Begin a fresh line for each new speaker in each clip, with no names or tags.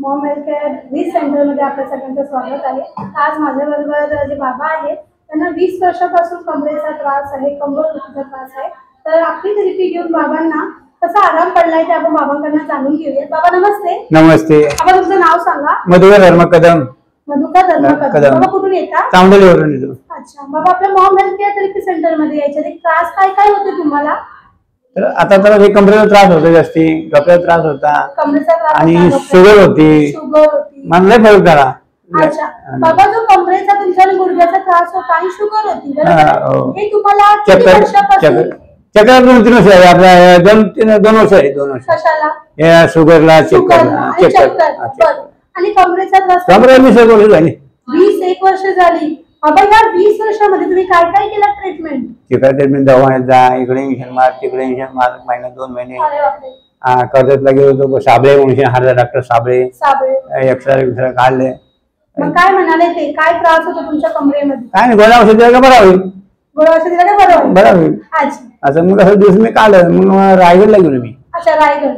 Maugham health care 20 सेंटरमध्ये आपल्या सगळ्यांचं स्वागत आहे। आज माझ्याबरोबर जे बाबा आहेत त्यांना 20 वर्षापासून कमरेचा त्रास आहे, कंबरदुखीचा त्रास आहे। तर आपली थेरपी घेऊन बाबांना कसा आराम पडलाय ते आपण बाबांकडून जाणून घेऊया। बाबा नमस्ते।
नमस्ते।
बाबा तुमचं नाव सांगा।
मधुकर धर्म कदम।
मधुकर धर्म कदम। बाबा कुठून येता?
तांबडलीवरून येतो।
अच्छा बाबा, आपल्या मॉम हेल्थ केअर थेरपी सेंटरमध्ये यायचे त्रास काय काय होते तुम्हाला?
तर आता तर हे कमरेचा त्रास होता, जास्ती डोक्याचा त्रास होता,
कमरेचा त्रास
आणि शुगर होती। मला लय फरक झाला।
अच्छा बाबा, जो कमरेचा तुमच्या गुडघ्याचा त्रास होता आणि शुगर होती, हे तुम्हाला किती वर्षापासून?
चक्कर 2-3 वर्ष आहे आपल्या, 2 वर्ष आहे। 2 वर्ष
कशाला?
या शुगरला चक्कर
आणि कमरेचा त्रास?
कमरे 20 वर्ष झाली।
21 वर्ष झाली। बाबा या 20 वर्षामध्ये तुम्ही काय काय केलं ट्रीटमेंट?
ट्रीटमेंट दवाखान्यात जा, इकडे इंजेक्शन मार, तिकडे इंजेक्शन मार, महिना 2 महिने। कर्जतला गेलो होतो, साबळे म्हणून हाडा डॉक्टर साबळे एक्सरे काढले।
मग काय म्हणाले ते? काय त्रास होतो तुमच्या कमरेमध्ये?
काय नाही, गोळ्या औषध दिला का बरं होईल,
गोळ्या औषध दिला का बरं होईल?
बरं होईल।
अच्छा
असं मग असं दिवस मी काढलं, मग रायगडला गेलो मी।
अच्छा रायगड,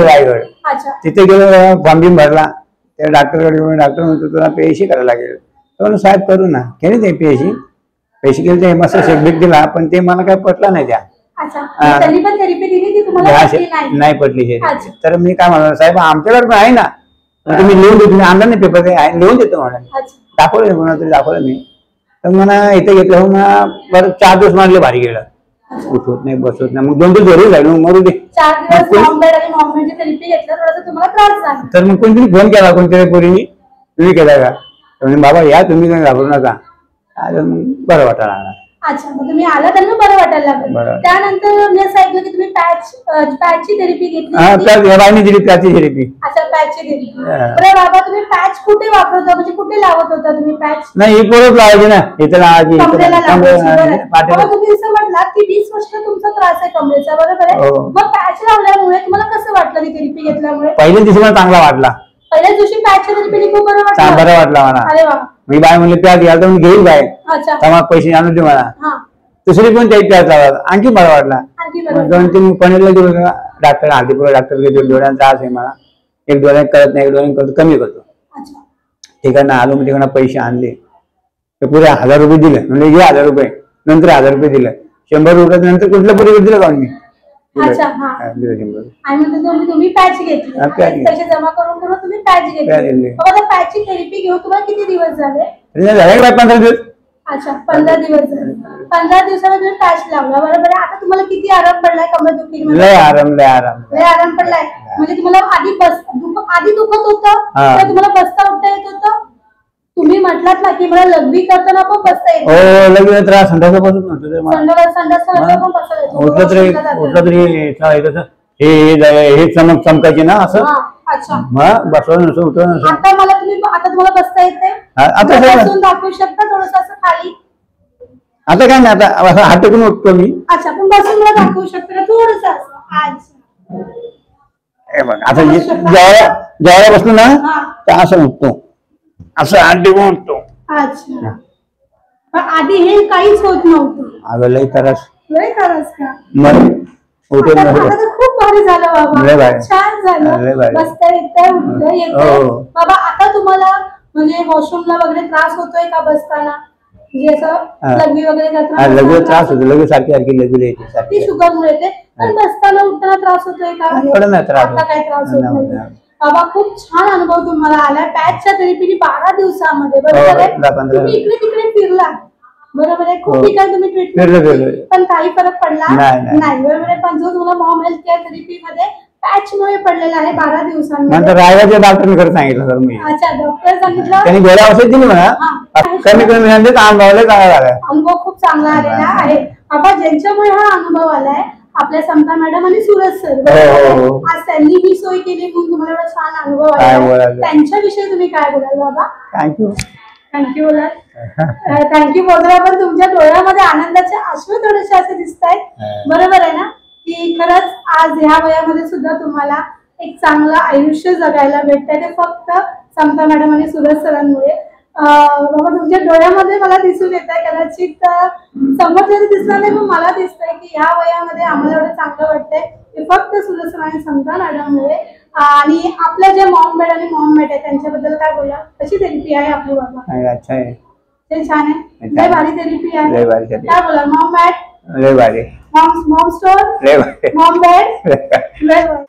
रायगड।
अच्छा
तिथे गेलो, फॉर्म भरला, त्या डॉक्टरकडे डॉक्टर म्हणतो तुला पीएचसी करायला लागेल। तो साहेब करू ना, केली ते पीएचसी केली, ते मस्त शेकबेक दिला, पण ते मला काय पटलं नाही त्या। नाही पटली। तर मी काय म्हणतो, साहेब आमच्याकडे पण आहे ना, तुम्ही लिहून देतो, आणला नाही पेपर, लिहून देतो म्हणा, दाखवलं कोणा तरी दाखवलं मी। तर मला इथे घेतलं, मला बरं 4 दिवस मारले, भारी गेलं, उठवत नाही बसवत नाही, मग 2 दिवस घरी जाईल, मरू दे। तर मग कोणतरी फोन केला, कोणत्या पोरीने, तुम्ही केला का? बाबा या, तुम्ही काही घाबरू नका, बरं वाटायला लागला।
अच्छा मग तुम्ही आला, त्यांना बरं वाटायला लागलं। त्यानंतर मी असं ऐकलं की तुम्ही पॅचची थेरपी घेतली।
थेरपी।
अच्छा पॅचची थेरपी। बरं बाबा, तुम्ही पॅच कुठे वापरता, म्हणजे कुठे लावत होता तुम्ही पॅच?
नाही, ही परत लावायची ना, इथे लावायची,
कमरेला लावायची। तुम्ही असं म्हटलात की 20 वर्ष तुमचा त्रास आहे कमरेचा, बरोबर आहे? मग पॅच लावल्यामुळे तुम्हाला कसं वाटलं ती थेरपी घेतल्यामुळे?
पहिल्या दिवशी मला चांगला वाटला,
पहिल्या दिवशी पॅचच्या थेरपीने खूप बरं वाटलं?
बरं वाटलं मला।
अरे वा।
मी बाय म्हणले प्याज घ्याल तर मी घेईल काय, मग पैसे आणून दे मला। दुसरी पण त्याची प्याज लावा, आणखी बरं वाटला। 2-3 पनीरला गेलो, डॉक्टर हातीपुरा डॉक्टर गेलो, डोळ्यांचा त्रास आहे मला, एक डोळ्यात करत नाही, एक डोळ्यात करतो, कमी करतो। ठिकाणं आलो, मग तिकडनं पैसे आणले, ते पुरे 1000 रुपये दिले, म्हणजे हे 1000 रुपये, नंतर 1000 रुपये दिले, 100 रुपये नंतर कुठल्या पुरी दिलं का मी?
तुम्ही पॅच घेतली, पैसे जमा करून तुम्ही पॅच घेतली। पॅचची थेरपी घेऊन तुम्हाला किती दिवस झाले?
15 दिवस।
अच्छा 15 दिवस झाले। 15 दिवसामध्ये तुम्ही पॅच लावला, बरोबर आहे? आता तुम्हाला किती आराम पडलाय कमरदुखीमध्ये?
लय आराम
पडलाय। म्हणजे तुम्हाला आधी दुखत होतं, तुम्हाला बसता उठता येत होतं? तुम्ही म्हटलात ना की मला लघवी करताना पण बसता येत?
हो, लघवी त्रास संडासापासून होतो, हे चमकायचे ना असं।
अच्छा
मग बसवून उठवून।
आता तुम्हाला बसता येते? आता बसून दाखवू शकता थोडंसं असं खाली?
आता काय नाही, आता असं हात टेकून उठतो मी।
अच्छा, पण बसून मला दाखवू शकता का थोडंसं असं?
हे बघ, आता जेवायला बसलो ना तर असं उठतो, असं हात टेकून उठतो।
अच्छा, आधी हे काहीच होत नव्हतं?
अगं लय त्रास
का?
खूप
भारी झालं बाबा, छान झालं, बसता येतंय, उठता येतंय। बाबा आता तुम्हाला म्हणजे वॉशरूमला वगैरे त्रास होतोय का बसताना? लघवी वगैरे करताना
लघवी त्रास होतो, लघवी सारखी लघवी येते,
ती शुगरमुळे येते, पण बसताना उठताना त्रास होतोय का? आता काही त्रास होत नाही बाबा। खूप छान अनुभव तुम्हाला आला पॅचच्या थेरपीने 12 दिवसामध्ये, बरोबर आहे? तुम्ही इकडे तिकडे फिरला, बरोबर आहे? खूप ठिकाणी तुम्ही ट्रीटमेंट, पण काही फरक पडला नाही, बरोबर आहे? पण जो तुम्हाला मॉम हेल्थ केअर थेरपी मध्ये पॅचमुळे पडलेला आहे 12 दिवसांमध्ये,
रायगडच्या डॉक्टरने खरं सांगितलं सर मी।
अच्छा, डॉक्टर सांगितलं,
त्यांनी गोळ्या औषध दिली मला, कमी
अनुभव खूप चांगला आलेला आहे बाबा। ज्यांच्यामुळे हा अनुभव आलाय आपल्या समता मॅडम आणि सूरज सर, आज त्यांनी ही सोय केली म्हणून तुम्हाला एवढा छान अनुभव आला, त्यांच्याविषयी तुम्ही काय बोलाल बाबा? थँक्यू बोला। थँक्यू बोलला, पण तुमच्या डोळ्यामध्ये आनंदाचे अश्रू थोडेसे असे दिसत आहेत, बरोबर आहे ना? की खरंच आज ह्या वयामध्ये सुद्धा तुम्हाला एक चांगलं आयुष्य जगायला भेटतंय, ते फक्त समता मॅडम आणि सूरज सरांमुळे। बाबा तुमच्या डोळ्यामध्ये मला दिसून येत आहे, कदाचित समोर जरी दिसणार नाही पण मला दिसतंय की ह्या वयामध्ये आम्हाला एवढं चांगलं वाटतंय ते फक्त सूरज सर आणि समता मॅडममुळे। आणि आपलं जे मॉम बेड आणि मॉम मेट आहे त्यांच्याबद्दल काय बोला, कशी थेरपी आहे आपली बाबा?
अच्छा आहे,
ते छान आहे, लय भारी थेरपी आहे.
लय भारी थेरपी.
काय बोला, मॉम मॅट
लय भारी,
मॉम स्टोर,
लय भारी,
मॉम बेड, लय भारी.